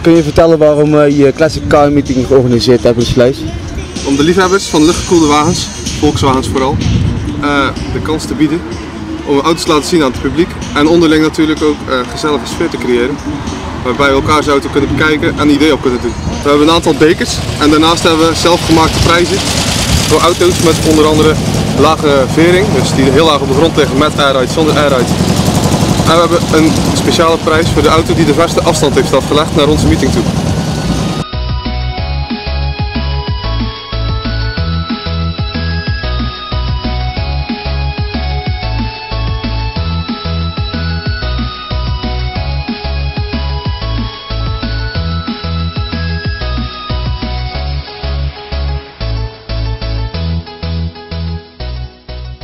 Kun je vertellen waarom je Classic Car Meeting georganiseerd hebt in Sluis? Om de liefhebbers van luchtgekoelde wagens, Volkswagens vooral, de kans te bieden om auto's te laten zien aan het publiek en onderling natuurlijk ook gezellige sfeer te creëren. Waarbij we elkaar zijn auto kunnen bekijken en een idee op kunnen doen. We hebben een aantal bekers en daarnaast hebben we zelfgemaakte prijzen voor auto's met onder andere lage vering, dus die heel laag op de grond liggen met airride, zonder airride. En we hebben een speciale prijs voor de auto die de verste afstand heeft afgelegd naar onze meeting toe.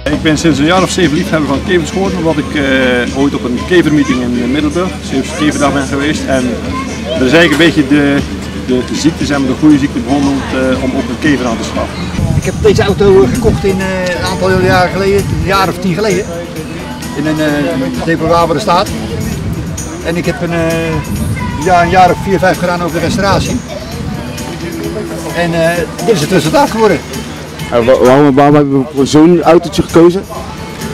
Ik ben sinds een jaar of 7 liefhebber van kevers geworden, omdat ik ooit op een kevermeeting in Middelburg, Zeeuwse Keverdag, ben geweest. En dat is eigenlijk een beetje de ziekte, zeg maar, de goede ziekte begonnen om ook een kever aan te schaffen. Ik heb deze auto gekocht een aantal jaren geleden, een jaar of 10 geleden, in een depot waar er staat. En ik heb een jaar of 4, 5 gedaan over de restauratie. En dit is het resultaat geworden. Waarom hebben we voor zo'n autootje gekozen?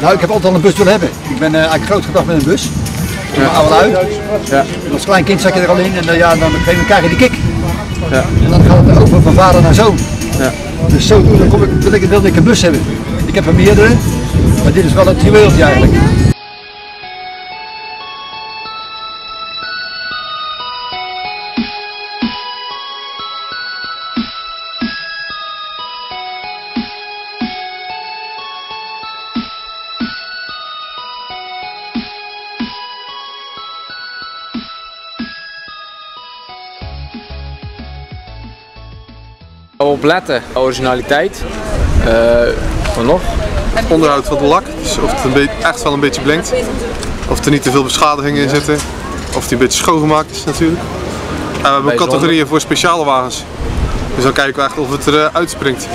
Nou, ik heb altijd al een bus willen hebben. Ik ben eigenlijk groot gebracht met een bus. Ja. Al uit. Ja. Als klein kind zat je er al in en dan op een gegeven moment krijg je die kick. Ja. En dan gaat het over van vader naar zoon. Ja. Dus zodoende wilde ik een bus hebben. Ik heb er meerdere, maar dit is wel het juweeltje eigenlijk. Op letten, originaliteit, wat nog? Het onderhoud van de lak, dus of het echt wel een beetje blinkt, of er niet te veel beschadigingen in zitten, of die een beetje schoongemaakt is natuurlijk. En we hebben categorieën voor speciale wagens, dus dan kijken we echt of het eruit springt.